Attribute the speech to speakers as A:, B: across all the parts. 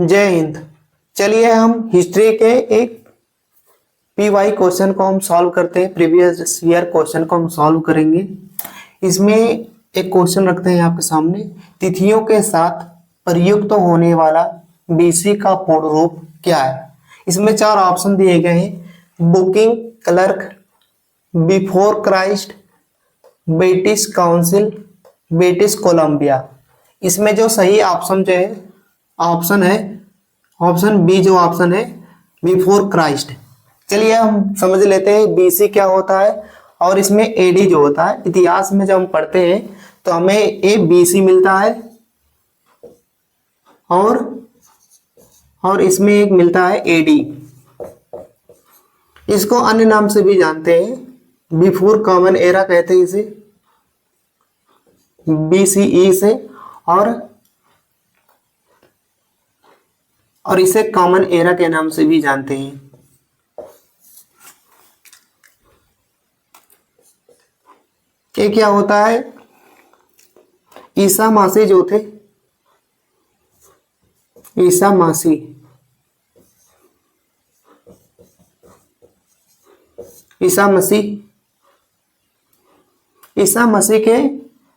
A: जय हिंद। चलिए हम हिस्ट्री के एक पीवाई क्वेश्चन को हम सॉल्व करते हैं। प्रीवियस ईयर क्वेश्चन को हम सॉल्व करेंगे। इसमें एक क्वेश्चन रखते हैं आपके सामने। तिथियों के साथ प्रयुक्त होने वाला बीसी का पूर्ण रूप क्या है? इसमें चार ऑप्शन दिए गए हैं। Booking clerk, before Christ, British council, British Columbia. इसमें जो सही ऑप्शन जो है ऑप्शन है ऑप्शन बी, जो ऑप्शन है बिफोर क्राइस्ट। चलिए हम समझ लेते हैं बीसी क्या होता है और इसमें एडी जो होता है। इतिहास में जब हम पढ़ते हैं तो हमें ए बीसी मिलता है और इसमें एक मिलता है एडी। इसको अन्य नाम से भी जानते हैं, बिफोर कॉमन एरा कहते हैं इसे, बीसीई से, और इसे कॉमन एरा के नाम से भी जानते हैं। ये क्या होता है? ईसा मसीह जो थे, ईसा मसीह के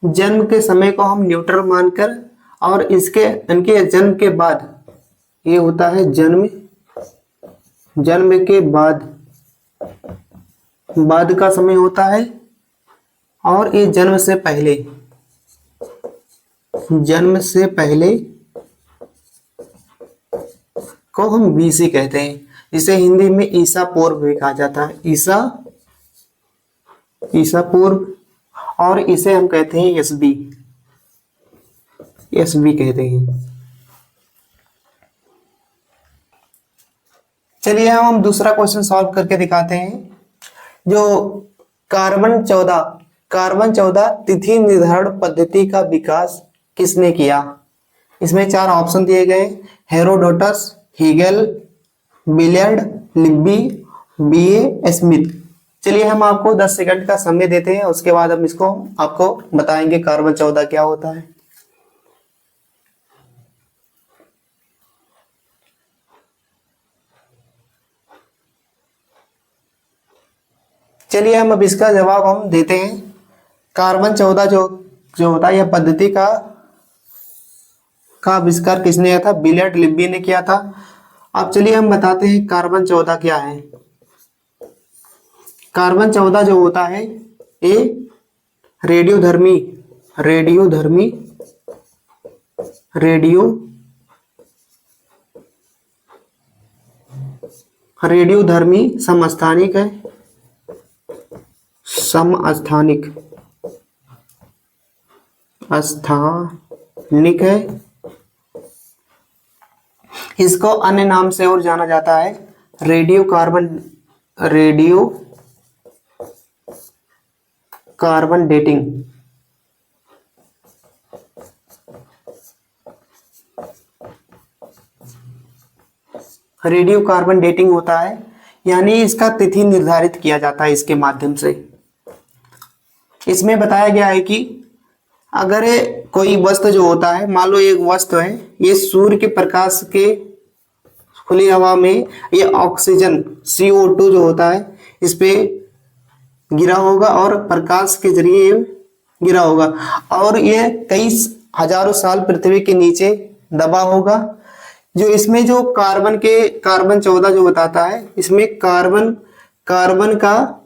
A: जन्म के समय को हम न्यूट्रल मानकर, और इनके जन्म के बाद, ये होता है जन्म के बाद का समय होता है, और ये जन्म से पहले को हम बीसी कहते हैं, जिसे हिंदी में ईसा पूर्व भी कहा जाता है। ईसा पूर्व, और इसे हम कहते हैं एसबी कहते हैं। चलिए हम दूसरा क्वेश्चन सॉल्व करके दिखाते हैं। जो कार्बन 14 तिथि निर्धारण पद्धति का विकास किसने किया? इसमें चार ऑप्शन दिए गए। Herodotus, Hegel, billiard, Libby, BA Smith. चलिए हम आपको 10 सेकंड का समय देते हैं, उसके बाद हम इसको आपको बताएंगे कार्बन 14 क्या होता है। चलिए हम अब इसका जवाब हम देते हैं। कार्बन 14 जो होता है, यह पद्धति का आविष्कार किसने किया था? बिलियर्ड लिब्बी ने किया था। अब चलिए हम बताते हैं कार्बन 14 क्या है। कार्बन 14 जो होता है ये रेडियोधर्मी समस्थानिक है। स्थानिक है। इसको अन्य नाम से और जाना जाता है radio carbon dating. Radio carbon dating होता है, यानी इसका तिथि निर्धारित किया जाता है इसके माध्यम से। इसमें बताया गया है कि अगर कोई वस्तु जो होता है, मान लो एक वस्तु है, ये सूर्य के प्रकाश के खुली हवा में ये ऑक्सीजन CO2 जो होता है इस पे गिरा होगा और प्रकाश के जरिए गिरा होगा, और ये कई हजारों साल पृथ्वी के नीचे दबा होगा। जो इसमें जो कार्बन 14 जो बताता है, इसमें कार्बन का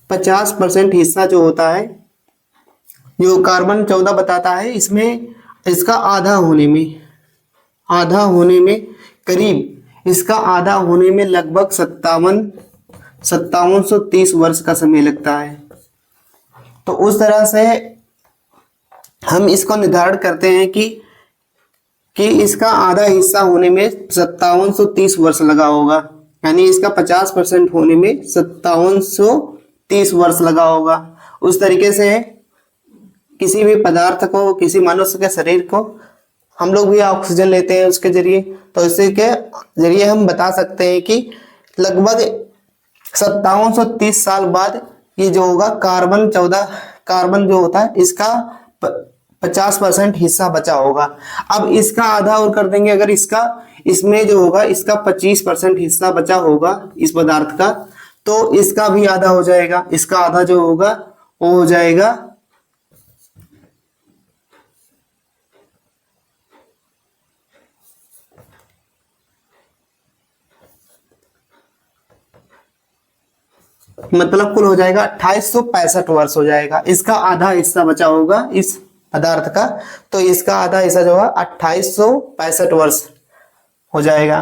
A: 50% हिस्सा जो होता है, जो कार्बन 14 बताता है, इसमें इसका आधा होने में करीब, इसका आधा होने में लगभग 5730 वर्ष का समय लगता है। तो उस तरह से हम इसको निर्धारण करते हैं कि इसका आधा हिस्सा होने में 5730 वर्ष लगा होगा, यानी इसका 50% होने में 5730 वर्ष लगा होगा। उस तरीके से किसी भी पदार्थ को, किसी मनुष्य के शरीर को हम लोग भी ऑक्सीजन लेते हैं उसके जरिए, तो इसी के जरिए हम बता सकते हैं कि लगभग 5730 साल बाद ये जो होगा कार्बन जो होता है इसका 50% हिस्सा बचा होगा। अब इसका आधा और कर देंगे, अगर इसका इसमें जो होगा इसका 25% हिस्सा बचा होगा इस पदार्थ का, तो इसका भी आधा हो जाएगा। इसका आधा जो होगा वो हो जाएगा मतलब कुल हो जाएगा 2865 वर्ष हो जाएगा। इसका आधा हिस्सा बचा होगा इस पदार्थ का, तो इसका आधा हिस्सा जो है 2865 वर्ष हो जाएगा।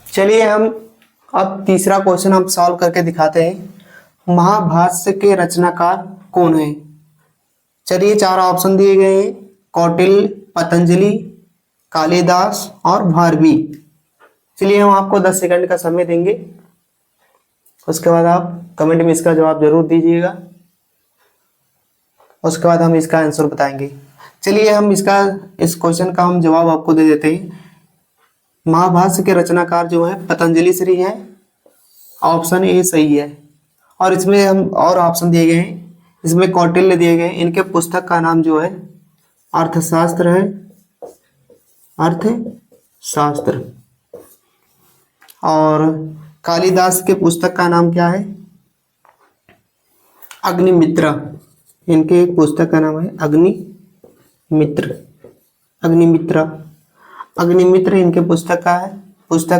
A: चलिए हम अब तीसरा क्वेश्चन हम सॉल्व करके दिखाते हैं। महाभाष्य के रचनाकार कौन है? चलिए 4 ऑप्शन दिए गए हैं, कौटिल्य, पतंजलि, कालिदास और भारवी। चलिए हम आपको 10 सेकंड का समय देंगे, उसके बाद आप कमेंट में इसका जवाब जरूर दीजिएगा, उसके बाद हम इसका आंसर बताएंगे। चलिए हम इस क्वेश्चन का हम जवाब आपको दे देते हैं। महाभाष्य के रचनाकार जो है पतंजलि श्री हैं, ऑप्शन ए सही है। और इसमें हम और ऑप्शन दिए गए हैं, इसमें कौटिल्य दिए गए हैं, इनके पुस्तक का नाम जो है अर्थशास्त्र है, अर्थशास्त्र। और कालिदास के पुस्तक का नाम क्या है? अग्निमित्र। इनके एक पुस्तक का नाम है अग्निमित्र, अग्निमित्र, अग्निमित्र इनके पुस्तक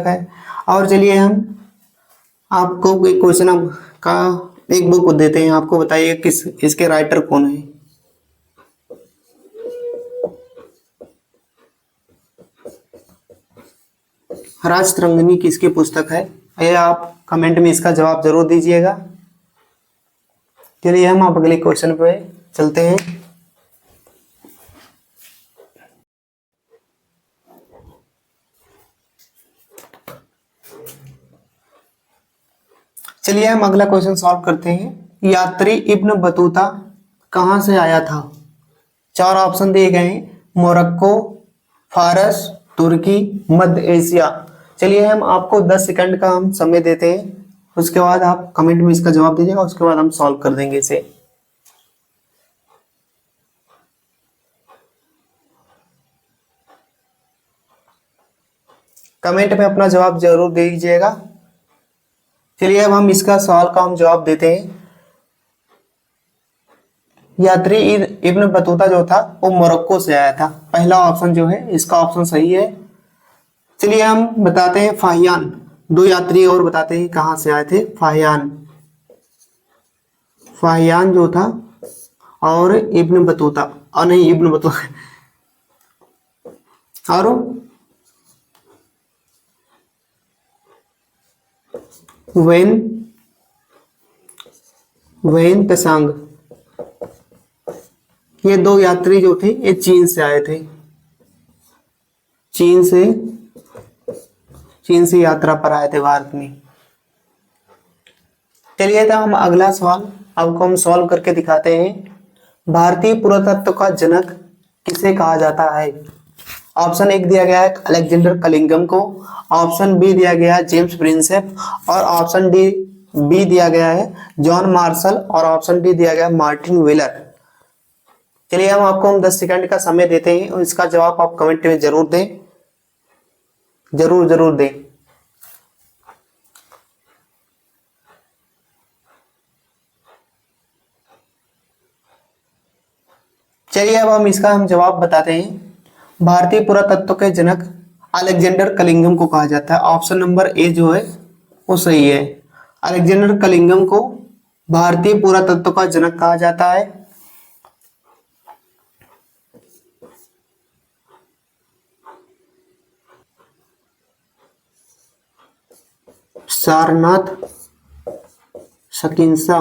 A: है। और चलिए हम आपको एक क्वेश्चन का एक बुक देते हैं, आपको बताइए किस इसके राइटर कौन है? राजतरंगिणी किसकी पुस्तक है? ये आप कमेंट में इसका जवाब जरूर दीजिएगा। चलिए हम आप अगले क्वेश्चन पे चलते हैं। चलिए हम अगला क्वेश्चन सॉल्व करते हैं। यात्री इब्न बतूता कहां से आया था? 4 ऑप्शन दिए गए हैं, मोरक्को, फारस, तुर्की, मध्य एशिया। चलिए हम आपको 10 सेकंड का हम समय देते हैं, उसके बाद आप कमेंट में इसका जवाब दीजिएगा, उसके बाद हम सॉल्व कर देंगे इसे। कमेंट में अपना जवाब जरूर दीजिएगा। चलिए अब हम इसका सवाल का हम जवाब देते हैं। यात्री इब्न बतूता जो था वो मोरक्को से आया था, पहला ऑप्शन जो है इसका ऑप्शन सही है। चलिए हम बताते हैं फाहियान, 2 यात्री और बताते हैं कहां से आए थे। फाहियान जो था और इब्न बतूता, और नहीं इब्न बतूता और वेन तसांग, ये 2 यात्री जो थे ये चीन से आए थे, चीन से यात्रा पर आए थे भारत में। चलिए तो हम अगला सवाल आपको हम सॉल्व करके दिखाते हैं। भारतीय पुरातत्व का जनक किसे कहा जाता है? ऑप्शन 1 दिया गया है अलेक्जेंडर कलिंगम को, ऑप्शन बी दिया गया है जेम्स प्रिंसेप, और ऑप्शन बी दिया गया है जॉन मार्शल, और ऑप्शन डी दिया गया है मार्टिन व्हीलर। चलिए हम आपको 10 सेकंड का समय देते हैं और इसका जवाब आप कमेंट में जरूर दें, जरूर दें। चलिए अब हम इसका जवाब बताते हैं। भारतीय पुरातत्व के जनक अलेक्जेंडर कलिंगम को कहा जाता है, ऑप्शन नंबर ए जो है वो सही है। अलेक्जेंडर कलिंगम को भारतीय पुरातत्व का जनक कहा जाता है। सारनाथ, शकिंसा,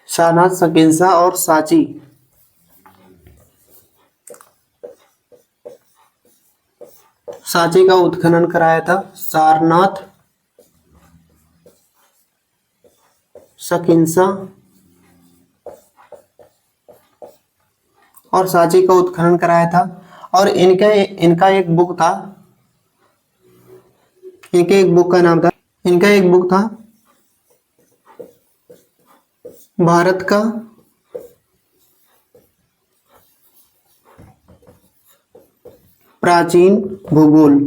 A: सारनाथ, शकिंसा और सांची। सांची का उत्खनन कराया था सारनाथ, शकिंसा और सांची का उत्खनन कराया था। और इनका इनका एक बुक था, इनके एक बुक का नाम था, इनका एक बुक था भारत का प्राचीन भूगोल।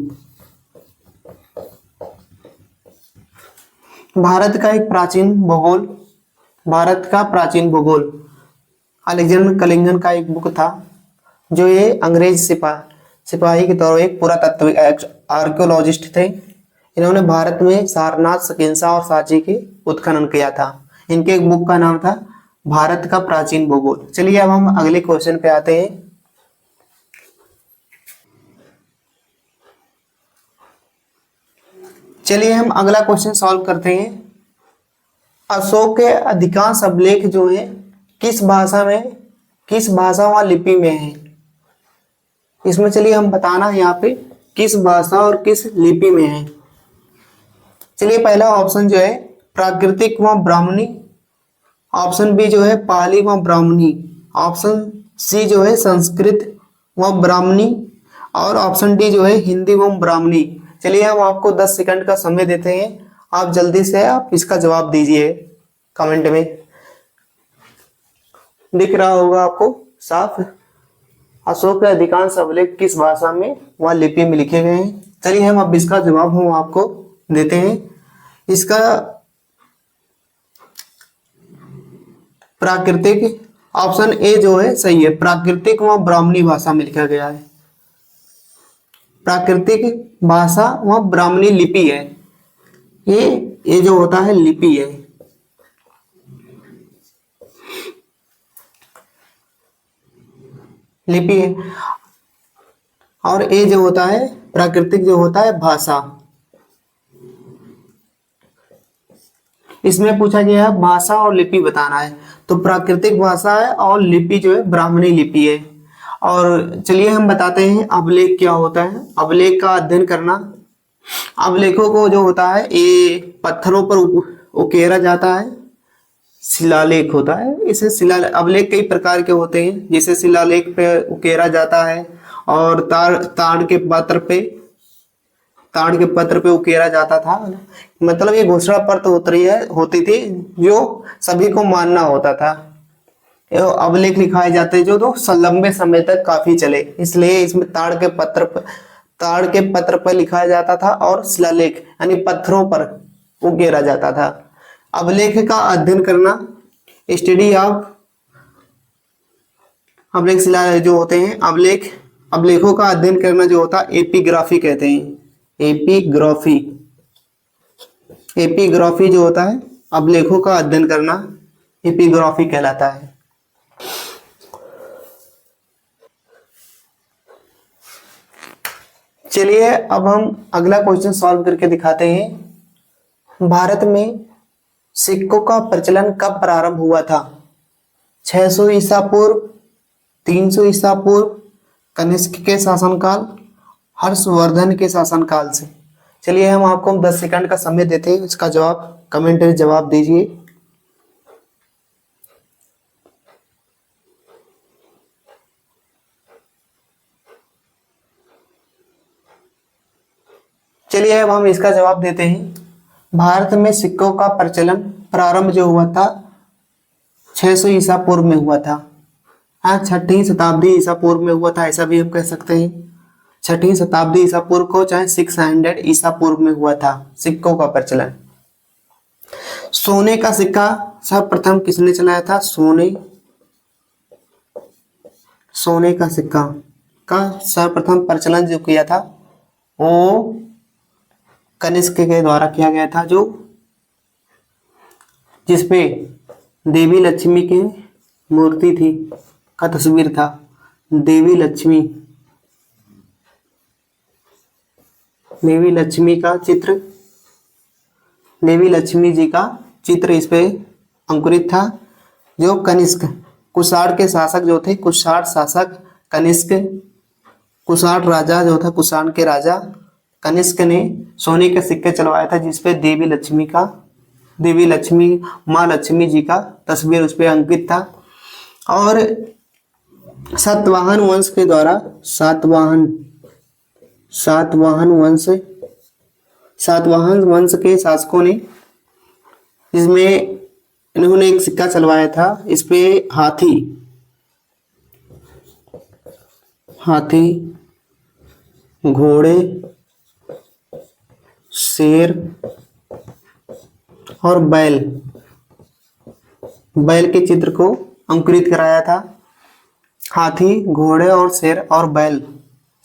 A: भारत का एक प्राचीन भूगोल, भारत का प्राचीन भूगोल अलेक्जेंडर कलिंगन का एक बुक था, जो ये अंग्रेज सिपाही के तौर पर एक पुरातत्व आर्कियोलॉजिस्ट थे। इन्होंने भारत में सारनाथ, सकिंसा और सांची के उत्खनन किया था। इनके एक बुक का नाम था भारत का प्राचीन भूगोल। चलिए अब हम अगले क्वेश्चन पे आते हैं। चलिए हम अगला क्वेश्चन सॉल्व करते हैं। अशोक के अधिकांश अभिलेख जो है किस भाषा व लिपि में है? इसमें चलिए हम बताना है यहाँ पे किस भाषा और किस लिपि में है। चलिए पहला ऑप्शन जो है प्राकृतिक व ब्राह्मणी, ऑप्शन बी जो है पाली व ब्राह्मणी, ऑप्शन सी जो है संस्कृत व ब्राह्मणी, और ऑप्शन डी जो है हिंदी व ब्राह्मणी। चलिए हम आपको 10 सेकंड का समय देते हैं, आप जल्दी से आप इसका जवाब दीजिए कमेंट में। दिख रहा होगा आपको साफ, अशोक के अधिकांश अभिलेख किस भाषा में व लिपि में लिखे गए हैं। चलिए हम अब इसका जवाब हम आपको देते हैं। इसका प्राकृतिक, ऑप्शन ए जो है सही है, प्राकृतिक व ब्राह्मणी भाषा में लिखा गया है। प्राकृतिक भाषा व ब्राह्मणी लिपि है, ये जो होता है लिपि है। लिपि है और ये जो होता है प्राकृतिक जो होता है भाषा। इसमें पूछा गया है भाषा और लिपि बताना है, तो प्राकृतिक भाषा है और लिपि जो है ब्राह्मणी लिपि है। और चलिए हम बताते हैं अभिलेख क्या होता है। अभिलेख का अध्ययन करना, अभिलेखों को जो होता है ये पत्थरों पर उकेरा जाता है, शिलालेख होता है। इसे अभिलेख कई प्रकार के होते हैं, जिसे शिलालेख पे उकेरा जाता है और ताड़ के पत्र पे उकेरा जाता था। मतलब ये घोषणा पत्र होती थी जो सभी को मानना होता था। अभिलेख लिखाए जाते जो तो लंबे समय तक काफी चले, इसलिए इसमें ताड़ के पत्र पर लिखाया जाता था और शिलालेख यानी पत्थरों पर उकेरा जाता था। अभिलेख का अध्ययन करना, स्टडी ऑफ अभिलेख, शिला जो होते हैं अभिलेखों का अध्ययन करना जो होता है एपिग्राफी कहते हैं। एपिग्राफी जो होता है अभिलेखों का अध्ययन करना एपिग्राफी कहलाता है। चलिए अब हम अगला क्वेश्चन सॉल्व करके दिखाते हैं। भारत में सिक्कों का प्रचलन कब प्रारंभ हुआ था? 600 ईसा पूर्व, 300 ईसा पूर्व, कनिष्क के शासनकाल, हर्षवर्धन के शासनकाल से। चलिए हम आपको 10 सेकंड का समय देते हैं, इसका जवाब कमेंट में जवाब दीजिए। चलिए अब हम इसका जवाब देते हैं। भारत में सिक्कों का प्रचलन प्रारंभ जो हुआ था 600 ईसा पूर्व में हुआ था। हाँ, 6वीं शताब्दी ईसा पूर्व में हुआ था, ऐसा भी हम कह सकते हैं। 6वीं शताब्दी ईसा पूर्व को चाहे 600 ईसा पूर्व में हुआ था सिक्कों का प्रचलन। सोने का सिक्का सर्वप्रथम किसने चलाया था? सोने का सिक्का का सर्वप्रथम प्रचलन जो किया था वो कनिष्क के द्वारा किया गया था, जो जिसपे देवी लक्ष्मी की मूर्ति थी का तस्वीर था। देवी लक्ष्मी का चित्र, देवी लक्ष्मी जी का चित्र इस पे अंकुरित था। जो कनिष्क कुषाण के शासक जो थे, कुषाण शासक कनिष्क, कुषाण राजा जो था, कुषाण के राजा कनिष्क ने सोने के सिक्के चलवाया था, जिसपे देवी लक्ष्मी माँ लक्ष्मी जी का तस्वीर उस पे अंकित था। और सातवाहन वंश के द्वारा सातवाहन वंश के शासकों ने इसमें इन्होंने एक सिक्का चलवाया था। इस पे हाथी, घोड़े, शेर और बैल के चित्र को अंकुरित कराया था। हाथी, घोड़े और शेर और बैल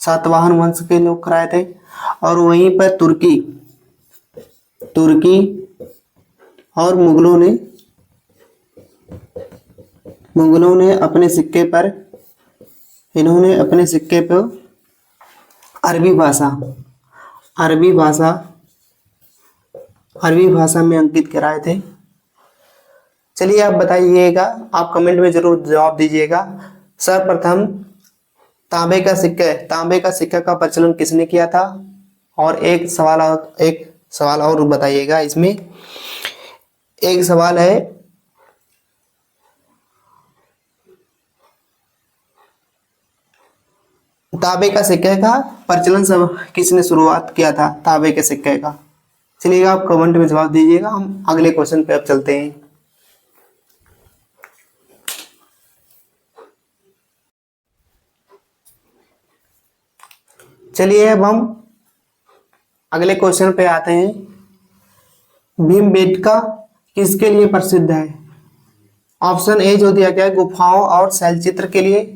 A: सातवाहन वंश के लोग कराए थे। और वहीं पर तुर्की और मुगलों ने अपने सिक्के पर अरबी भाषा में अंकित कराए थे। चलिए आप बताइएगा, आप कमेंट में जरूर जवाब दीजिएगा। सर्वप्रथम तांबे का सिक्का का प्रचलन किसने किया था? और एक सवाल और बताइएगा। इसमें एक सवाल है, तांबे का सिक्के का प्रचलन किसने शुरुआत किया था तांबे के सिक्के का? चलिए आप कमेंट में जवाब दीजिएगा। हम अगले क्वेश्चन पे अब चलते हैं। चलिए अब हम अगले क्वेश्चन पे आते हैं। भीमबेटका किसके लिए प्रसिद्ध है? ऑप्शन ए जो दिया गया है गुफाओं और शैलचित्र के लिए,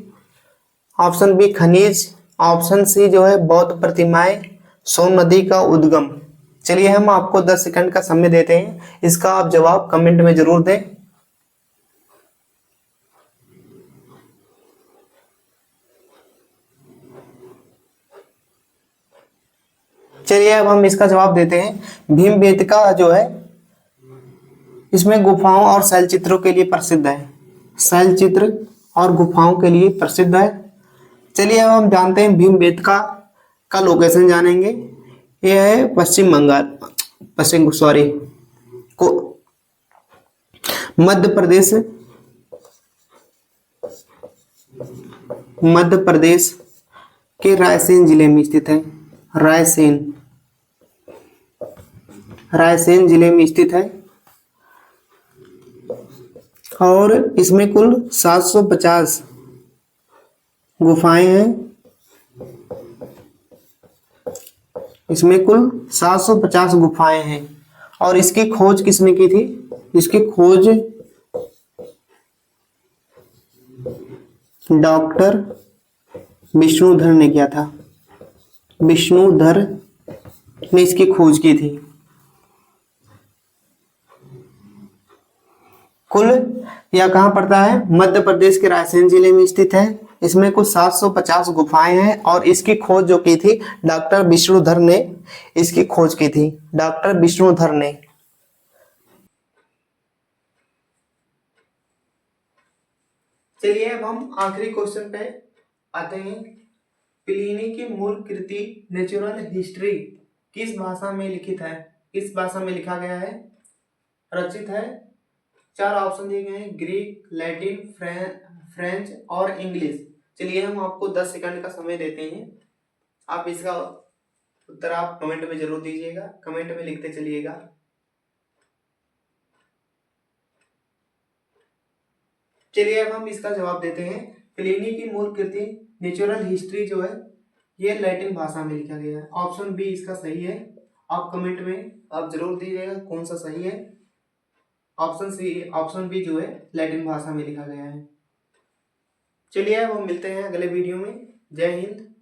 A: ऑप्शन बी खनिज, ऑप्शन सी जो है बौद्ध प्रतिमाएं, सोन नदी का उद्गम। चलिए हम आपको 10 सेकंड का समय देते हैं, इसका आप जवाब कमेंट में जरूर दें। चलिए अब हम इसका जवाब देते हैं। भीमबेटका जो है इसमें गुफाओं और शैलचित्रों के लिए प्रसिद्ध है। शैलचित्र और गुफाओं के लिए प्रसिद्ध है। चलिए अब हम जानते हैं भीमबेटका का लोकेशन जानेंगे। यह है मध्य प्रदेश के रायसेन जिले में स्थित है। रायसेन जिले में स्थित है और इसमें कुल 750 गुफाएं हैं। इसमें कुल 750 गुफाएं हैं और इसकी खोज किसने की थी? इसकी खोज डॉक्टर विष्णुधर ने किया था। विष्णुधर ने इसकी खोज की थी। कुल यह कहाँ पड़ता है? मध्य प्रदेश के रायसेन जिले में स्थित है। इसमें कुल 750 गुफाएं हैं और इसकी खोज जो की थी डॉक्टर विष्णुधर ने इसकी खोज की थी। डॉक्टर विष्णुधर ने। चलिए अब हम आखिरी क्वेश्चन पे आते हैं। प्लिनी की मूल कृति नेचुरल हिस्ट्री किस भाषा में लिखित है? किस भाषा में लिखा गया है, रचित है? 4 ऑप्शन दिए गए हैं, ग्रीक, लैटिन, फ्रेंच और इंग्लिश। चलिए हम आपको 10 सेकंड का समय देते हैं। आप इसका उत्तर आप कमेंट में जरूर दीजिएगा, कमेंट में लिखते चलिएगा। चलिए अब हम इसका जवाब देते हैं। प्लिनी की मूल कृति नेचुरल हिस्ट्री जो है ये लैटिन भाषा में लिखा गया है। ऑप्शन बी इसका सही है। आप कमेंट में आप जरूर दीजिएगा कौन सा सही है। ऑप्शन बी जो है लैटिन भाषा में लिखा गया है। चलिए अब हम मिलते हैं अगले वीडियो में। जय हिंद।